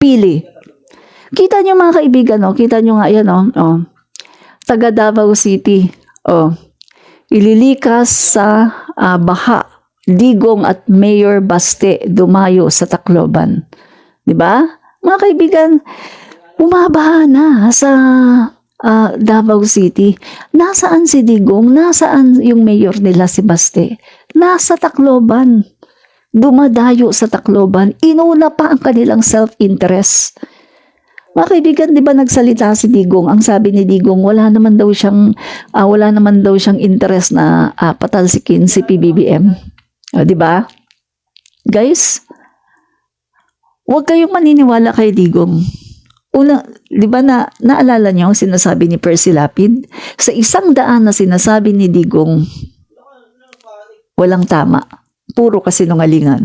Pili. Kita nyo mga kaibigan, oh, kita nyo nga yan, oh, taga Davao City, oh, ililikas sa baha, Digong at Mayor Baste dumayo sa Tacloban. 'Di ba? Mga kaibigan, bumabaha na sa Davao City. Nasaan si Digong? Nasaan yung mayor nila si Baste? Nasa Tacloban. Dumadayo sa Tacloban. Inuna pa ang kanilang self-interest. Mga kaibigan, di ba nagsalita si Digong? Ang sabi ni Digong, wala naman daw siyang interest na patalsikin si PBBM. Di ba? Guys, huwag kayong maniniwala kay Digong. Una, di ba naalala niyo ang sinasabi ni Percy Lapid? Sa 100 na sinasabi ni Digong, walang tama. Puro kasinungalingan.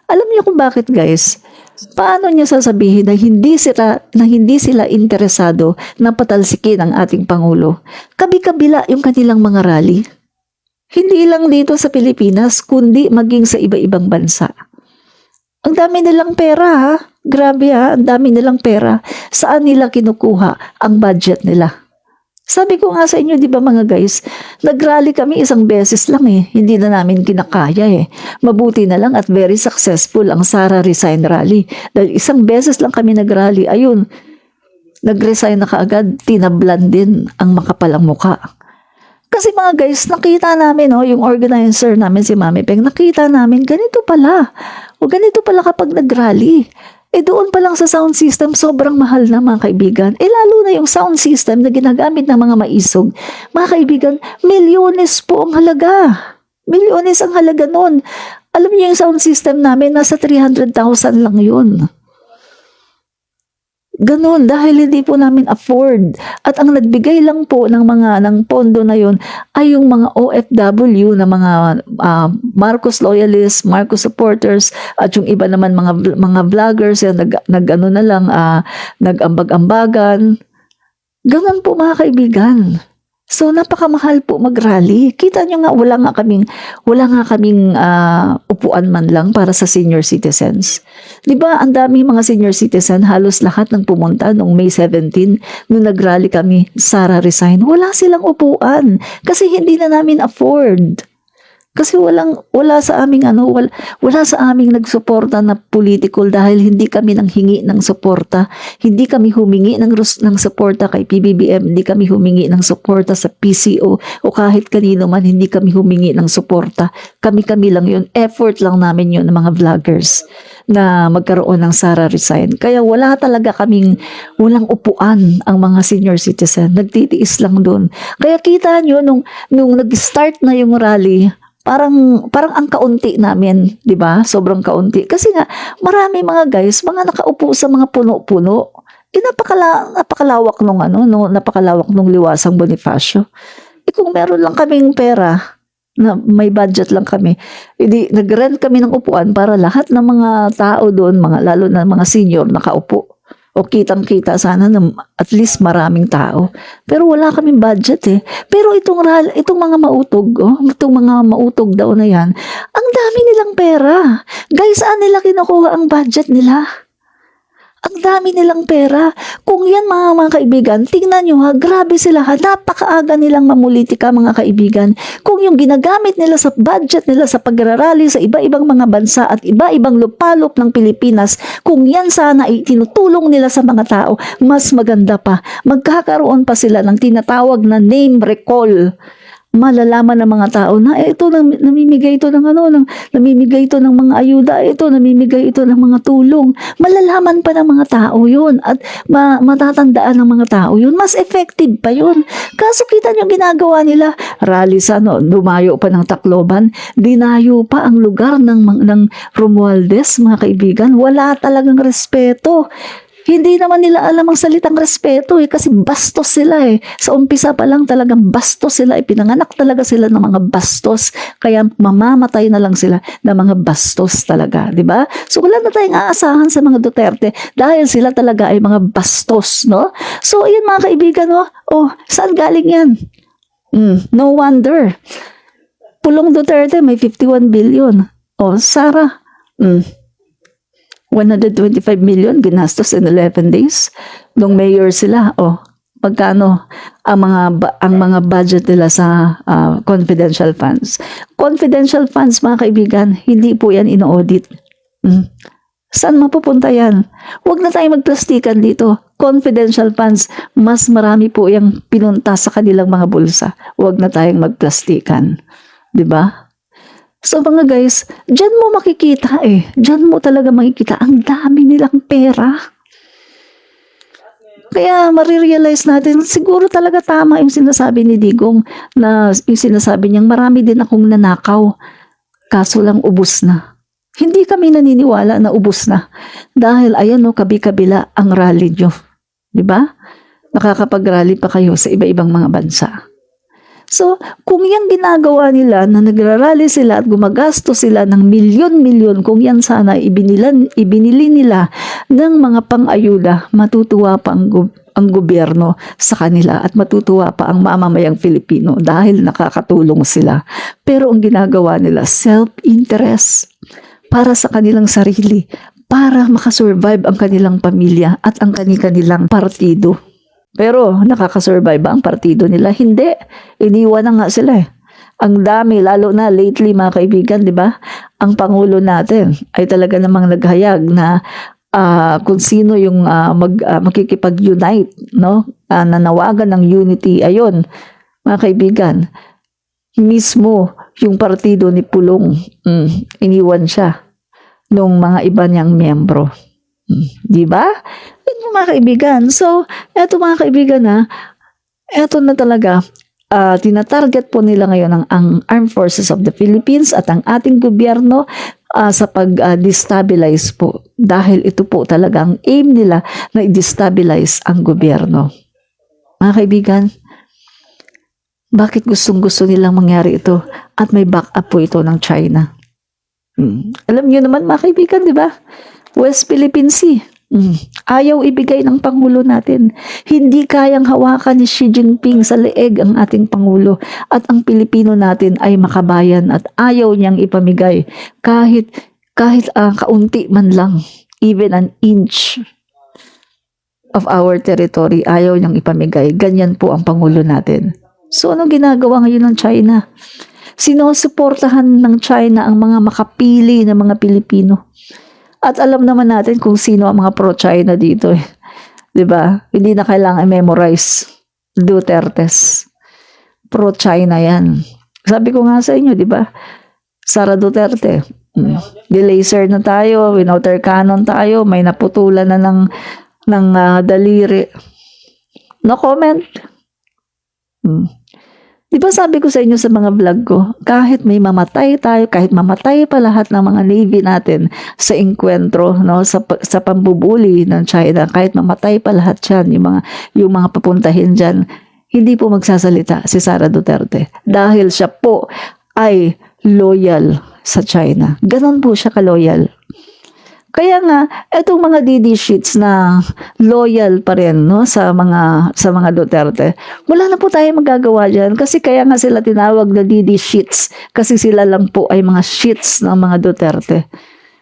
Alam niyo kung bakit, guys? Paano niya sasabihin na hindi sila interesado na patalsikin ang ating Pangulo? Kabi-kabila yung kanilang mga rally. Hindi lang dito sa Pilipinas, kundi maging sa iba-ibang bansa. Ang dami nilang pera, ha? Grabe, ha? Ang dami nilang pera. Saan nila kinukuha ang budget nila? Sabi ko nga sa inyo, di ba mga guys, nag-rally kami 1 beses lang eh. Hindi na namin kinakaya eh. Mabuti na lang at very successful ang Sara Resign Rally. Dahil 1 beses lang kami nag-rally, ayun, nag-resign na kaagad, tinablan din ang makapalang muka. Kasi mga guys, nakita namin, yung organizer namin si Mami Peng, nakita namin, ganito pala. O ganito pala kapag nag-rally. Doon pa lang sa sound system, sobrang mahal na mga kaibigan. Lalo na yung sound system na ginagamit ng mga maisog. Mga kaibigan, milyones po ang halaga. Milyones ang halaga nun. Alam niyo yung sound system namin, nasa 300,000 lang yun. Ganon, dahil hindi po namin afford. At ang nagbigay lang po ng pondo na yun ay yung mga OFW na mga Marcos loyalists, Marcos supporters, at yung iba naman mga vloggers yan, nag-ambag-ambagan. Ganon po mga kaibigan. So napakamahal po mag-rally. Kita nyo nga wala nga kaming upuan man lang para sa senior citizens. 'Di ba? Ang daming mga senior citizen, halos lahat ng pumunta noong May 17 nung nag-rally kami, Sara Resign. Wala silang upuan kasi hindi na namin afford. Kasi wala sa aming nagsuporta na political dahil hindi kami nanghingi ng suporta. Hindi kami humingi ng suporta kay PBBM, hindi kami humingi ng suporta sa PCO o kahit kanino man, hindi kami humingi ng suporta. Kami lang yun. Effort lang namin yun ng mga vloggers na magkaroon ng Sara Resign. Kaya walang upuan ang mga senior citizen. Nagtitiis lang doon. Kaya kita nyo nung nag-start na yung rally, parang ang kaunti namin, 'di ba? Sobrang kaunti. Kasi nga marami mga guys, mga nakaupo sa mga puno-puno. Napakalawak nung Liwasang Bonifacio. Kung meron lang kaming pera, na may budget lang kami, nag-rent kami ng upuan para lahat ng mga tao doon, lalo na mga senior nakaupo. O kitang-kita sana na at least maraming tao. Pero wala kaming budget eh. Pero itong mga mautog daw na yan, ang dami nilang pera. Guys, saan nila kinukuha ang budget nila? Ang dami nilang pera. Kung yan mga kaibigan, tingnan nyo ha, grabe sila ha, napakaaga nilang mamulitika mga kaibigan. Kung yung ginagamit nila sa budget nila sa pagrarally sa iba-ibang mga bansa at iba-ibang lupalop ng Pilipinas, kung yan sana ay tinutulong nila sa mga tao, mas maganda pa. Magkakaroon pa sila ng tinatawag na name recall. Malalaman ng mga tao na ito namimigay ito ng mga ayuda, namimigay ito ng mga tulong. Malalaman pa ng mga tao yun at matatandaan ng mga tao yun. Mas effective pa yun. Kaso kita nyo ginagawa nila, rally sa dumayo pa ng Tacloban, dinayo pa ang lugar ng Romualdez, mga kaibigan. Wala talagang respeto. Hindi naman nila alam ang salitang respeto kasi bastos sila eh. Sa umpisa pa lang talagang bastos sila. Pinanganak talaga sila ng mga bastos. Kaya mamamatay na lang sila ng mga bastos talaga. Diba? So wala na tayong aasahan sa mga Duterte dahil sila talaga ay mga bastos. No? So yun mga kaibigan, saan galing yan? No wonder. Pulong Duterte may 51 billion. Sara, 125 million ginastos in 11 days. Nung mayor sila, magkano ang mga budget nila sa confidential funds. Confidential funds, mga kaibigan, hindi po yan ino-audit. Saan mapupunta yan? Huwag na tayo magplastikan dito. Confidential funds, mas marami po yung pinunta sa kanilang mga bulsa. Huwag na tayong magplastikan. 'Di ba? So mga guys, dyan mo makikita Dyan mo talaga makikita ang dami nilang pera. Kaya marirealize natin, siguro talaga tama yung sinasabi ni Digong na yung sinasabi niyang marami din akong nanakaw. Kaso lang ubos na. Hindi kami naniniwala na ubos na. Dahil ayan kabi-kabila ang rally nyo. Diba? Nakakapag-rally pa kayo sa iba-ibang mga bansa. So, kung yan ginagawa nila na nagrarally sila at gumagastos sila ng milyon-milyon, kung yan sana ibinili nila ng mga pang-ayuda, matutuwa pa ang gobyerno sa kanila at matutuwa pa ang mamamayang Filipino dahil nakakatulong sila. Pero ang ginagawa nila, self-interest para sa kanilang sarili, para makasurvive ang kanilang pamilya at ang kanilang partido. Pero nakakasurvive ba ang partido nila? Hindi. Iniwan na nga sila Ang dami, lalo na lately mga kaibigan, di ba? Ang Pangulo natin ay talaga namang naghayag na kung sino yung makikipag-unite, no? Nanawagan ng unity. Ayun, mga kaibigan, mismo yung partido ni Pulong, iniwan siya nung mga iba niyang miyembro. Di ba? Ito mga kaibigan. So, eto mga kaibigan eto na talaga, tinatarget po nila ngayon ang Armed Forces of the Philippines at ang ating gobyerno sa pag-destabilize po. Dahil ito po talaga ang aim nila na i-destabilize ang gobyerno. Mga kaibigan, bakit gustong-gusto nilang mangyari ito? At may backup po ito ng China. Alam niyo naman mga kaibigan, di ba? West Philippine Sea. Ayaw ibigay ng Pangulo natin. Hindi kayang hawakan ni Xi Jinping sa leeg ang ating Pangulo. At ang Pilipino natin ay makabayan at ayaw niyang ipamigay kahit kaunti man lang. Even an inch of our territory, ayaw niyang ipamigay. Ganyan po ang Pangulo natin. So ano ginagawa ngayon ng China? Sinusuportahan ng China ang mga makapili na mga Pilipino. At alam naman natin kung sino ang mga pro-China dito 'Di ba? Hindi na kailangan i-memorize Dutertes. Pro-China 'yan. Sabi ko nga sa inyo, 'di ba? Sara Duterte. Di-laser na tayo, winouter cannon tayo, may naputulan na ng daliri. No comment. Di ba sabi ko sa inyo sa mga vlog ko, kahit may mamatay tayo, kahit mamatay pa lahat ng mga Navy natin sa enkwentro, no, sa pambubuli ng China, kahit mamatay pa lahat yan, yung mga papuntahin dyan, hindi po magsasalita si Sara Duterte. Dahil siya po ay loyal sa China. Ganon po siya ka-loyal. Kaya nga, etong mga DD sheets na loyal pa rin sa mga Duterte, wala na po tayo magagawa dyan. Kasi kaya nga sila tinawag na DD sheets. Kasi sila lang po ay mga sheets ng mga Duterte.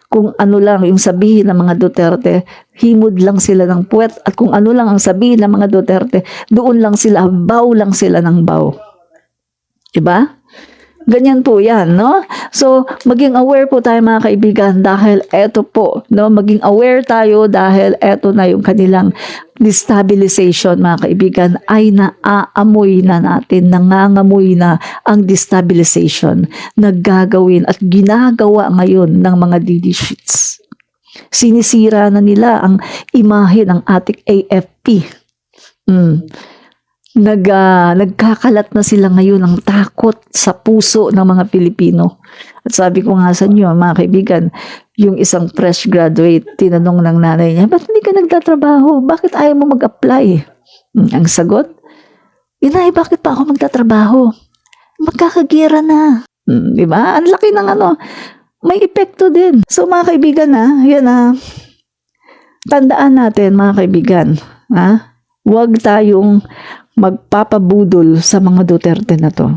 Kung ano lang yung sabihin ng mga Duterte, himod lang sila ng puwet. At kung ano lang ang sabihin ng mga Duterte, doon lang sila, baw lang sila ng baw. Diba? Ganyan po yan, no? So, maging aware po tayo mga kaibigan dahil eto po, no? Maging aware tayo dahil eto na yung kanilang destabilization, mga kaibigan, ay naaamoy na natin, nangangamoy na ang destabilization na gagawin at ginagawa ngayon ng mga DD sheets. Sinisira na nila ang imahe ng ating AFP. Nagkakalat na sila ngayon ng takot sa puso ng mga Pilipino. At sabi ko nga sa inyo, mga kaibigan, yung isang fresh graduate, tinanong ng nanay niya, ba't hindi ka nagtatrabaho? Bakit ayaw mo mag-apply? Ang sagot, Inay, bakit pa ako magtatrabaho? Magkakagira na. Diba? Ang laki ng may epekto din. So mga kaibigan yan tandaan natin mga kaibigan, huwag tayong magpapabudol sa mga Duterte na to.